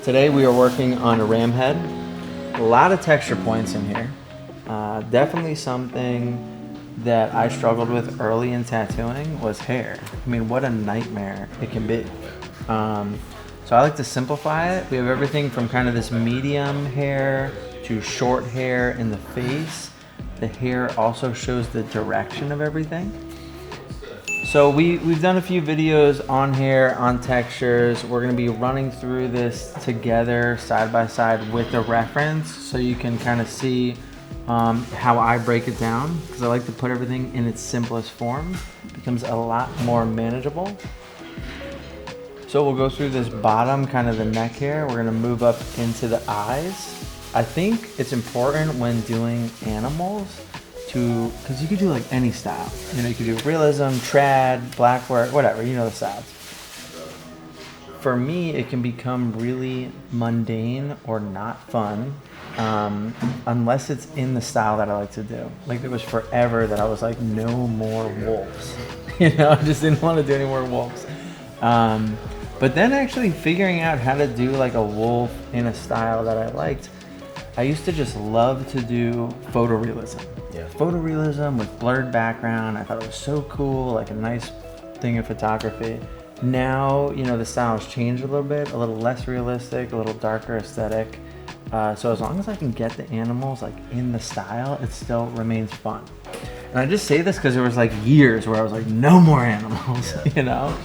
Today we are working on a ram head. A lot of texture points in here. Definitely something that I struggled with early in tattooing was hair. I mean, what a nightmare it can be. So I like to simplify it. We have everything from kind of this medium hair to short hair in the face. The hair also shows the direction of everything. So we've done a few videos on hair, on textures. We're gonna be running through this together side by side with the reference so you can kind of see how I break it down, because I like to put everything in its simplest form. It becomes a lot more manageable. So we'll go through this bottom, kind of the neck hair. We're gonna move up into the eyes. I think it's important when doing animals because you could do like any style. You know, you could do realism, trad, black work, whatever, you know the styles. For me, it can become really mundane or not fun unless it's in the style that I like to do. Like there was forever that I was like, no more wolves. You know, I just didn't want to do any more wolves. But then actually figuring out how to do like a wolf in a style that I liked, I used to just love to do photorealism. Yeah. Photorealism with blurred background. I thought it was so cool, like a nice thing of photography. Now, you know, the style has changed a little bit, a little less realistic, a little darker aesthetic. So as long as I can get the animals like in the style, it still remains fun. And I just say this because there was like years where I was like, no more animals, yeah. You know?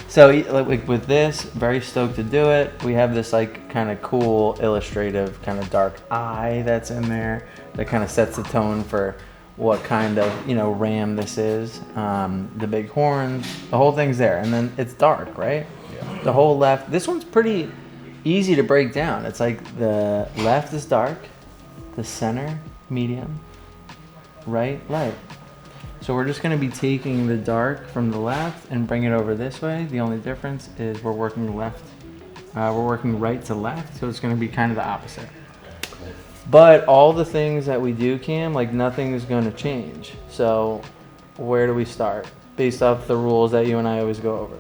So like with this, very stoked to do it. We have this like kind of cool illustrative kind of dark eye that's in there that kind of sets the tone for what kind of, you know, ram this is. The big horns, the whole thing's there. And then it's dark, right? Yeah. The whole left, this one's pretty easy to break down. It's like the left is dark, the center, medium, right, light. So we're just going to be taking the dark from the left and bring it over this way. The only difference is we're working right to left, so it's going to be kind of the opposite. But all the things that we do, Cam, like nothing is going to change. So where do we start? Based off the rules that you and I always go over.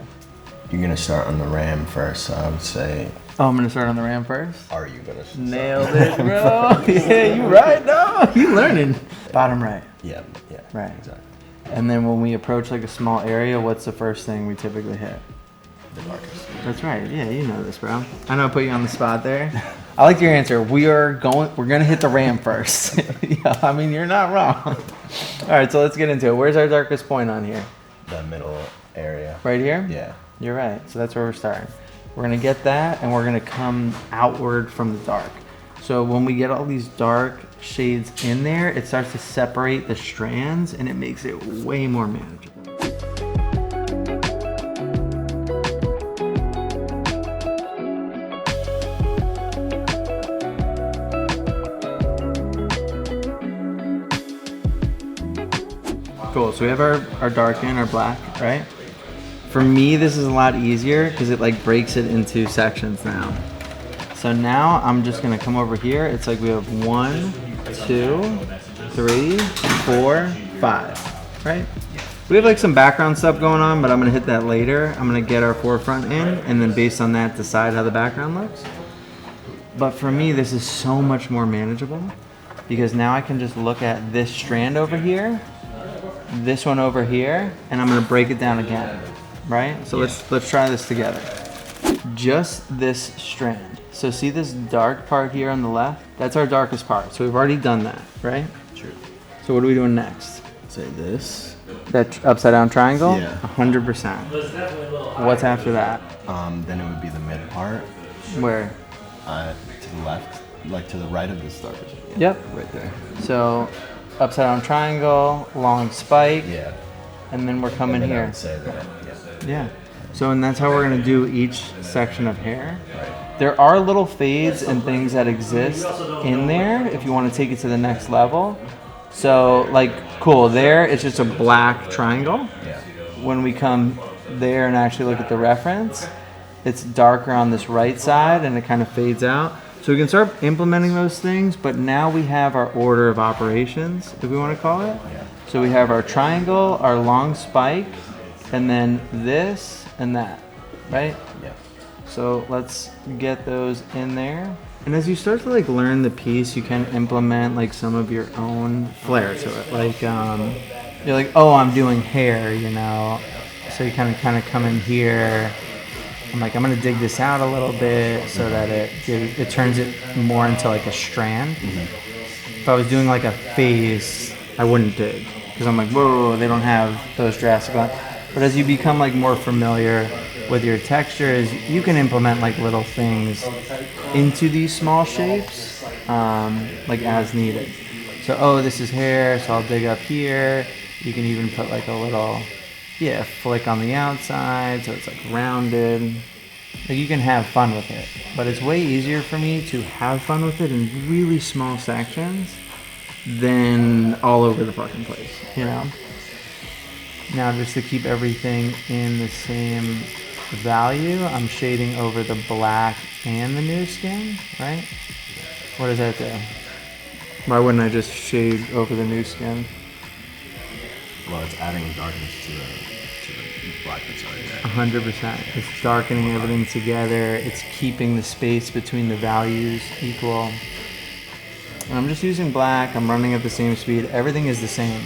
You're going to start on the ram first, so I would say... Oh, I'm going to start on the ram first? Are you going to start? Nailed it, bro. Yeah, you right, no, you learning. Bottom right. Yeah, right. Exactly. And then when we approach like a small area, what's the first thing we typically hit? The darkest. That's right. Yeah, you know this, bro. I know I put you on the spot there. I like your answer. We're gonna hit the ram first. Yeah, I mean, you're not wrong. All right, so let's get into it. Where's our darkest point on here? The middle area. Right here? Yeah. You're right. So that's where we're starting. We're gonna get that, and we're gonna come outward from the dark. So when we get all these dark shades in there, it starts to separate the strands and it makes it way more manageable. Cool, so we have our dark and our black, right? For me, this is a lot easier because it like breaks it into sections now. So now I'm just gonna come over here. It's like we have 1, 2, 3, 4, 5, right? We have like some background stuff going on, but I'm gonna hit that later. I'm gonna get our forefront in, and then based on that, decide how the background looks. But for me, this is so much more manageable because now I can just look at this strand over here, this one over here, and I'm gonna break it down again, right? So let's try this together. Just this strand. So see this dark part here on the left? That's our darkest part. So we've already done that, right? True. So what are we doing next? Say this. That upside down triangle? Yeah. 100%. What's after that? Then it would be the mid part. Where? To the left, like to the right of this darkest. Yep. Right there. So upside down triangle, long spike. Yeah. And then we're coming and then here. I would say that. Yeah. Yeah. So and that's how we're gonna do each section of hair. Right. There are little fades and things that exist in there if you want to take it to the next level. So like, cool, there it's just a black triangle. Yeah. When we come there and actually look at the reference, it's darker on this right side and it kind of fades out. So we can start implementing those things, but now we have our order of operations, if we want to call it. Yeah. So we have our triangle, our long spike, and then this and that, right? Yeah. So let's get those in there. And as you start to like learn the piece, you can implement like some of your own flair to it. Like you're like, oh, I'm doing hair, you know. So you kind of come in here. I'm like, I'm gonna dig this out a little bit so that it turns it more into like a strand. If I was doing like a face, I wouldn't dig because I'm like, whoa, they don't have those drastic lines. But as you become like more familiar with your textures, you can implement like little things into these small shapes, like as needed. So, oh, this is hair, so I'll dig up here. You can even put like a little, flick on the outside, so it's like rounded. Like you can have fun with it, but it's way easier for me to have fun with it in really small sections than all over the fucking place, you know? Now just to keep everything in the same value, I'm shading over the black and the new skin, right? What does that do? Why wouldn't I just shade over the new skin? Well, it's adding darkness to the black that's already there. 100%. It's darkening everything together. It's keeping the space between the values equal. And I'm just using black. I'm running at the same speed. Everything is the same.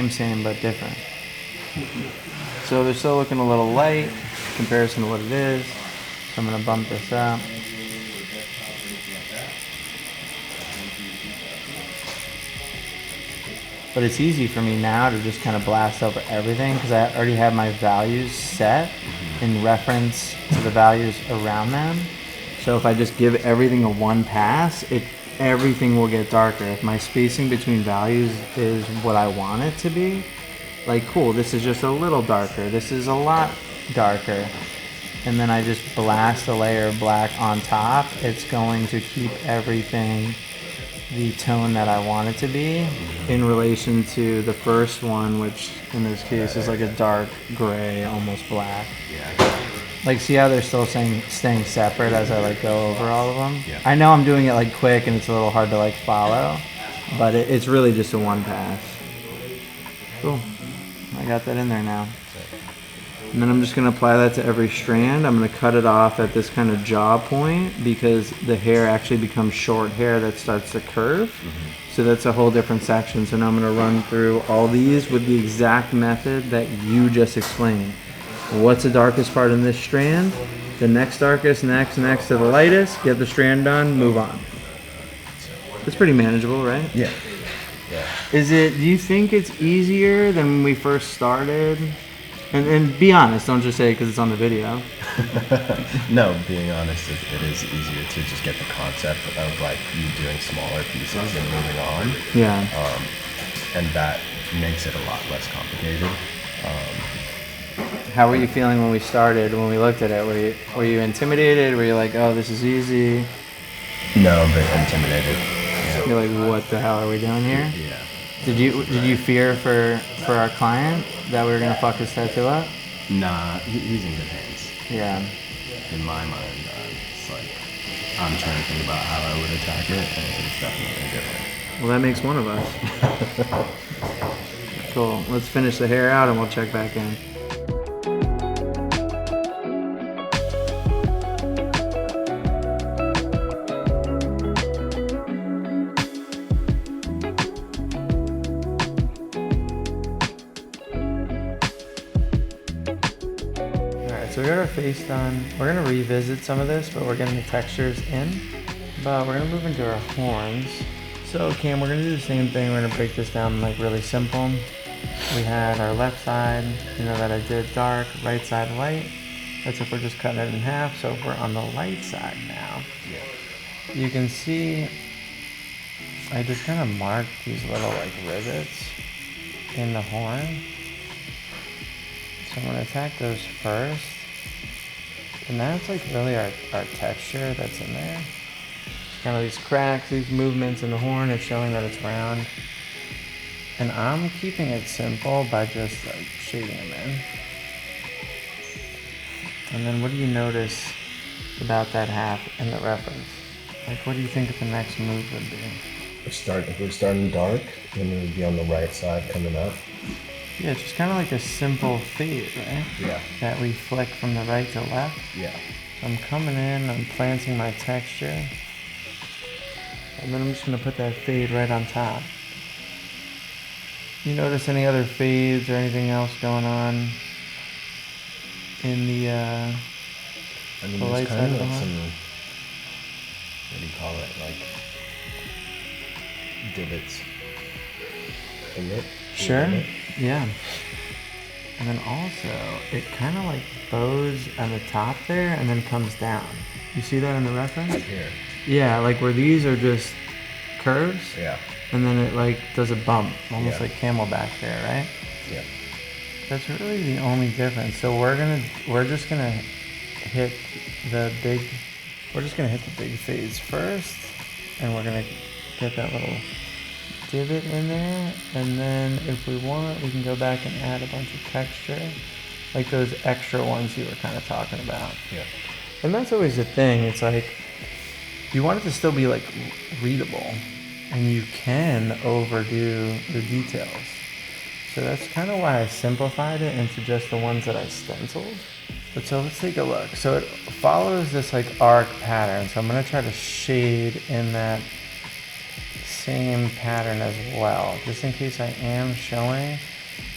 Same, but different. So they're still looking a little light in comparison to what it is. So I'm going to bump this up. But it's easy for me now to just kind of blast over everything because I already have my values set in reference to the values around them. So if I just give everything a one pass, everything will get darker. If my spacing between values is what I want it to be, like cool, this is just a little darker, this is a lot darker, and then I just blast a layer of black on top, it's going to keep everything the tone that I want it to be in relation to the first one, which in this case is like a dark gray, almost black. Yeah. Like, see how they're still staying separate as I like go over all of them? Yeah. I know I'm doing it like quick and it's a little hard to like follow, but it's really just a one pass. Cool. I got that in there now. And then I'm just going to apply that to every strand. I'm going to cut it off at this kind of jaw point because the hair actually becomes short hair that starts to curve. So that's a whole different section. So now I'm going to run through all these with the exact method that you just explained. What's the darkest part in this strand? The next darkest, next to the lightest. Get the strand done, move on. It's pretty manageable, right? Yeah. Do you think it's easier than when we first started? And be honest, don't just say it because it's on the video. No, being honest, it is easier to just get the concept of like you doing smaller pieces and moving on. Yeah. And that makes it a lot less complicated. How were you feeling when we started, when we looked at it? Were you intimidated? Were you like, oh, this is easy? No, I'm very intimidated. Yeah. You're like, what the hell are we doing here? Yeah. Did you fear for our client that we were gonna fuck his tattoo up? Nah, he's in good hands. Yeah. In my mind, it's like I'm trying to think about how I would attack it, and it's definitely different. Well, that makes one of us. Cool. Let's finish the hair out and we'll check back in. So we got our face done. We're gonna revisit some of this, but we're getting the textures in. But we're gonna move into our horns. So Cam, we're gonna do the same thing. We're gonna break this down like really simple. We had our left side, that I did dark, right side light. That's if we're just cutting it in half. So if we're on the light side now, you can see I just kind of marked these little like rivets in the horn. So I'm gonna attack those first. And that's like really our texture that's in there. Kind of these cracks, these movements in the horn, it's showing that it's round. And I'm keeping it simple by just like shading them in. And then what do you notice about that half in the reference? Like what do you think the next move would be? If we're starting dark, then it would be on the right side coming up. Yeah, it's just kind of like a simple fade, right? Yeah. That we flick from the right to left. Yeah. I'm coming in, I'm planting my texture. And then I'm just gonna put that fade right on top. You notice any other fades or anything else going on in the I mean, the there's light kind side of of the like horn? some, what do you call it, like divots in it. Sure. In it. Yeah. And then also, it kind of like bows on the top there and then comes down. You see that in the reference? Here. Yeah, like where these are just curves, Yeah. and then it like does a bump, almost Yeah. like camelback there, right? Yeah. That's really the only difference. So we're just gonna hit the big fades first, and we're gonna get that little divot in there, and then if we want, we can go back and add a bunch of texture, like those extra ones you were kind of talking about. Yeah. And that's always the thing. It's like you want it to still be like readable, and you can overdo the details. So that's kind of why I simplified it into just the ones that I stenciled. But so let's take a look. So it follows this like arc pattern. So I'm gonna try to shade in that same pattern as well, just in case I am showing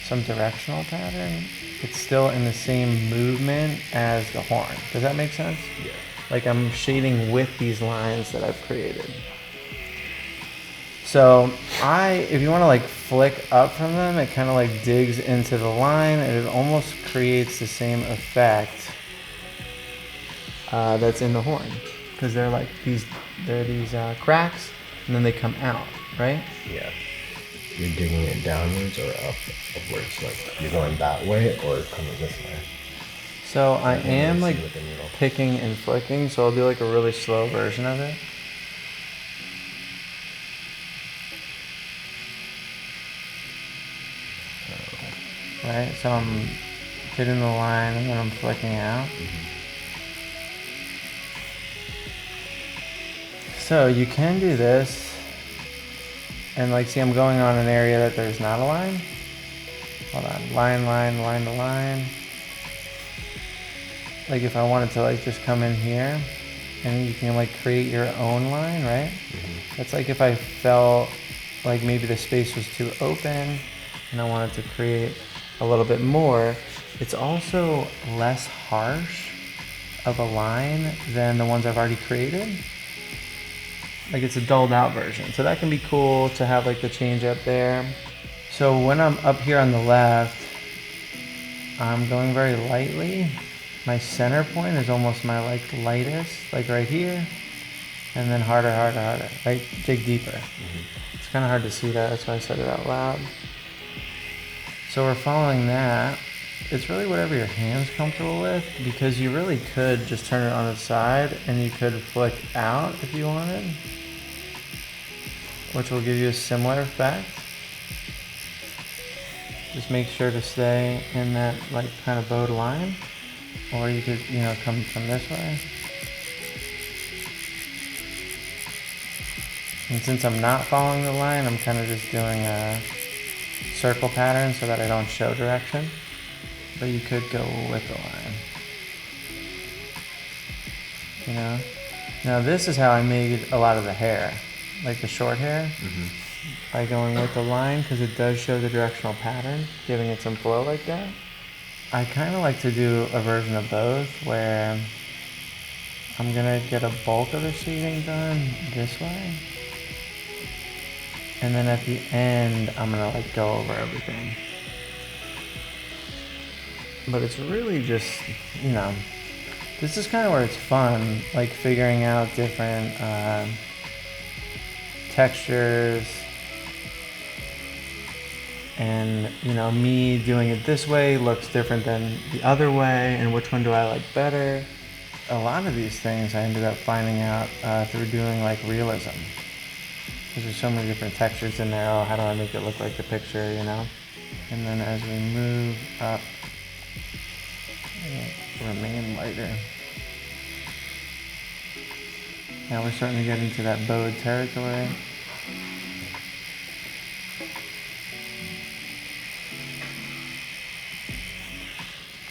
some directional pattern. It's still in the same movement as the horn. Does that make sense? Yeah. Like I'm shading with these lines that I've created. So if you want to like flick up from them, it kind of like digs into the line and it almost creates the same effect that's in the horn, because they're like these cracks and then they come out, right? Yeah. You're digging it downwards or upwards, like you're going that way or coming this way. So I can am really like see with the needle. picking and flicking, so I'll do like a really slow version of it. Right, so I'm hitting the line and then I'm flicking out. So you can do this and like see I'm going on an area that there's not a line. Hold on, line to line. Like if I wanted to like just come in here and you can like create your own line, right? That's like if I felt like maybe the space was too open and I wanted to create a little bit more. It's also less harsh of a line than the ones I've already created. Like it's a dulled out version. So that can be cool to have like the change up there. So when I'm up here on the left, I'm going very lightly. My center point is almost my like lightest, like right here. And then harder, right? Dig deeper. It's kind of hard to see that, that's why I said it out loud. So we're following that. It's really whatever your hand's comfortable with, because you really could just turn it on its side and you could flick out if you wanted, which will give you a similar effect. Just make sure to stay in that like kind of bowed line, or you could, come from this way. And since I'm not following the line, I'm kind of just doing a circle pattern so that I don't show direction, but you could go with the line. Now this is how I made a lot of the hair, like the short hair, by going with the line, because it does show the directional pattern, giving it some flow like that. I kind of like to do a version of both where I'm gonna get a bulk of the shading done this way, and then at the end, I'm gonna like go over everything. But it's really just, this is kind of where it's fun, like figuring out different textures, and me doing it this way looks different than the other way, and which one do I like better. A lot of these things I ended up finding out through doing like realism. Because there's so many different textures in there. Oh, how do I make it look like the picture, And then as we move up, remain lighter. Now we're starting to get into that bowed territory.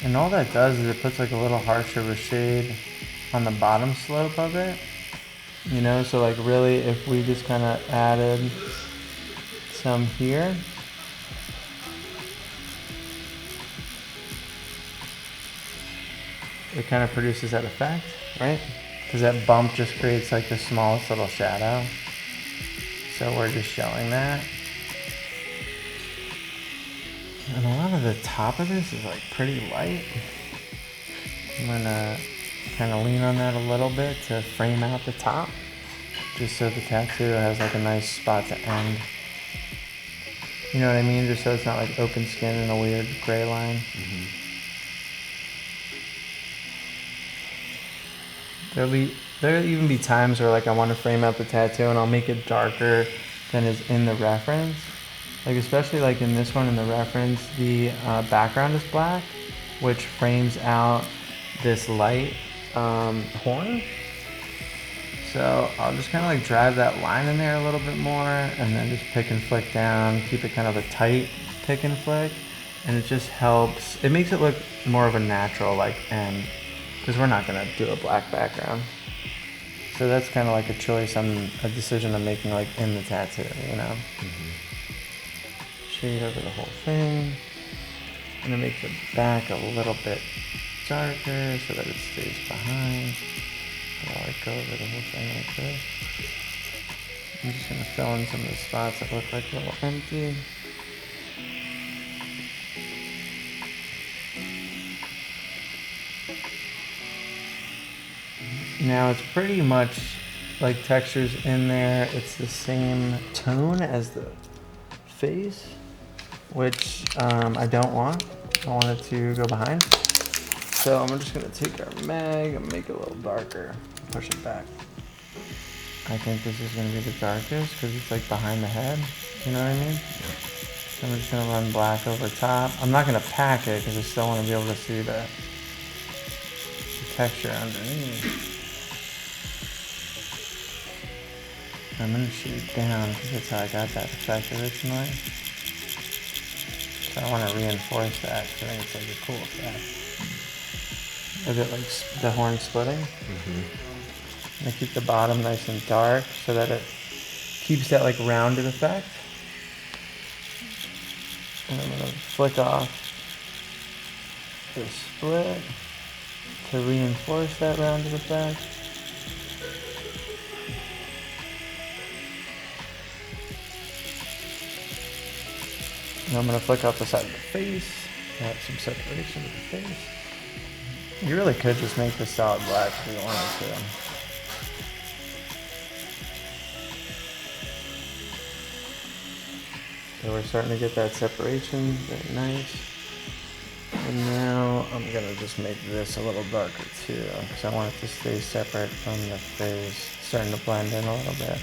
And all that does is it puts like a little harsher of a shade on the bottom slope of it. You know, so like really if we just kind of added some here. It kind of produces that effect, right? Because that bump just creates like the smallest little shadow. So we're just showing that. And a lot of the top of this is like pretty light. I'm gonna kind of lean on that a little bit to frame out the top, just so the tattoo has like a nice spot to end. You know what I mean? Just so it's not like open skin and a weird gray line. Mm-hmm. There'll even be times where like I want to frame out the tattoo and I'll make it darker than is in the reference. Like especially like in this one in the reference, the background is black, which frames out this light horn. So I'll just kind of like drive that line in there a little bit more and then just pick and flick down, keep it kind of a tight pick and flick. And it just helps, it makes it look more of a natural like end, because we're not gonna do a black background. So that's kind of like a choice, a decision I'm making like in the tattoo, you know? Mm-hmm. Shade over the whole thing. I'm gonna make the back a little bit darker so that it stays behind. I'll like go over the whole thing like this. I'm just gonna fill in some of the spots that look like a little empty. Now it's pretty much like textures in there. It's the same tone as the face, which I don't want. I want it to go behind. So I'm just gonna take our mag and make it a little darker. Push it back. I think this is gonna be the darkest because it's like behind the head. You know what I mean? Yeah. So I'm just gonna run black over top. I'm not gonna pack it because I still want to be able to see the texture underneath. I'm gonna shoot it down because that's how I got that effect originally. So I want to reinforce that because I think it's like a cool effect. Is it like the horn splitting? Mm-hmm. I keep the bottom nice and dark so that it keeps that like rounded effect. And I'm gonna flick off the split to reinforce that rounded effect. And I'm gonna flick off the side of the face, add some separation with the face. You really could just make this solid black if you wanted to. So we're starting to get that separation, very nice. And now I'm gonna just make this a little darker too, because I want it to stay separate from the face, starting to blend in a little bit.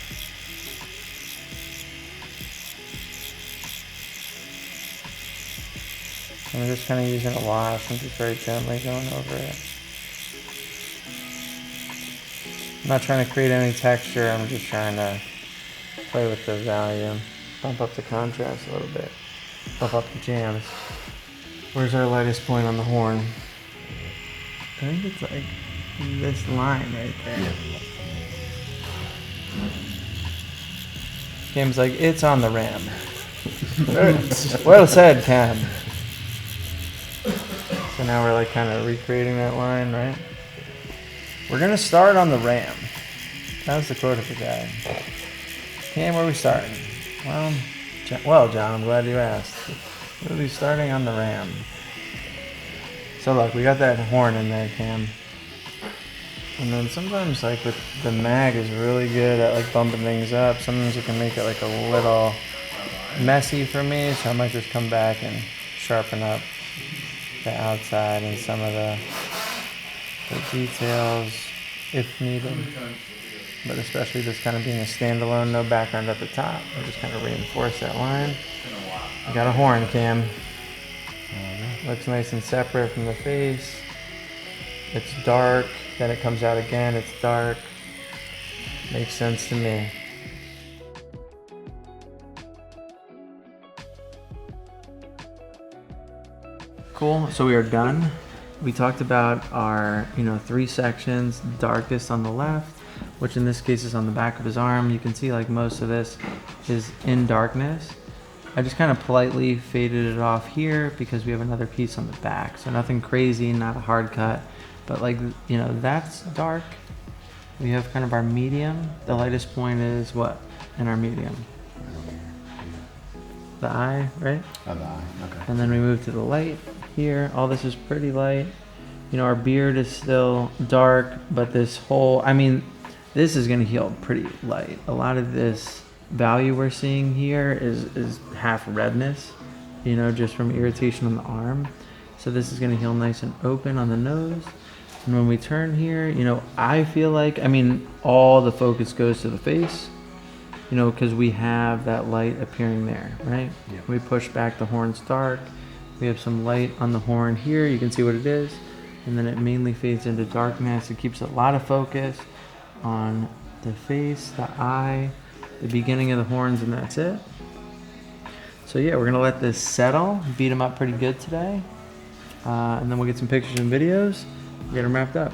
I'm just kind of using a wash and just very gently going over it. I'm not trying to create any texture, I'm just trying to play with the value, bump up the contrast a little bit, bump up the jams. Where's our lightest point on the horn? I think it's like this line right there. Yeah. Cam's like, it's on the ram. Well said, Cam. So now we're like kind of recreating that line, right? We're gonna start on the ram. That was the quote of the guy. Cam, where are we starting? Well, John, I'm glad you asked. We'll be starting on the ram. So look, we got that horn in there, Cam. And then sometimes like with the mag is really good at like bumping things up. Sometimes it can make it like a little messy for me, so I might just come back and sharpen up the outside and some of the details if needed. But especially this kind of being a standalone, no background at the top, I just kind of reinforce that line. I got a horn, Cam. Looks nice and separate from the face. It's dark, then it comes out again, it's dark. Makes sense to me. Cool, so we are done. we talked about our, 3 sections, darkest on the left, which in this case is on the back of his arm. You can see like most of this is in darkness. I just kind of politely faded it off here because we have another piece on the back. So nothing crazy, not a hard cut, but like, that's dark. We have kind of our medium. The lightest point is what in our medium? The eye, right? Oh, the eye. Okay. And then we move to the light here. All this is pretty light. Our beard is still dark, but this whole, this is gonna heal pretty light. A lot of this value we're seeing here is half redness, just from irritation on the arm. So this is gonna heal nice and open on the nose. And when we turn here, I feel like, all the focus goes to the face, because we have that light appearing there, right? Yeah. We push back the horns dark. We have some light on the horn here. You can see what it is. And then it mainly fades into darkness. It keeps a lot of focus on the face, the eye, the beginning of the horns, and that's it. So yeah, we're gonna let this settle, beat them up pretty good today. And then we'll get some pictures and videos, get them wrapped up.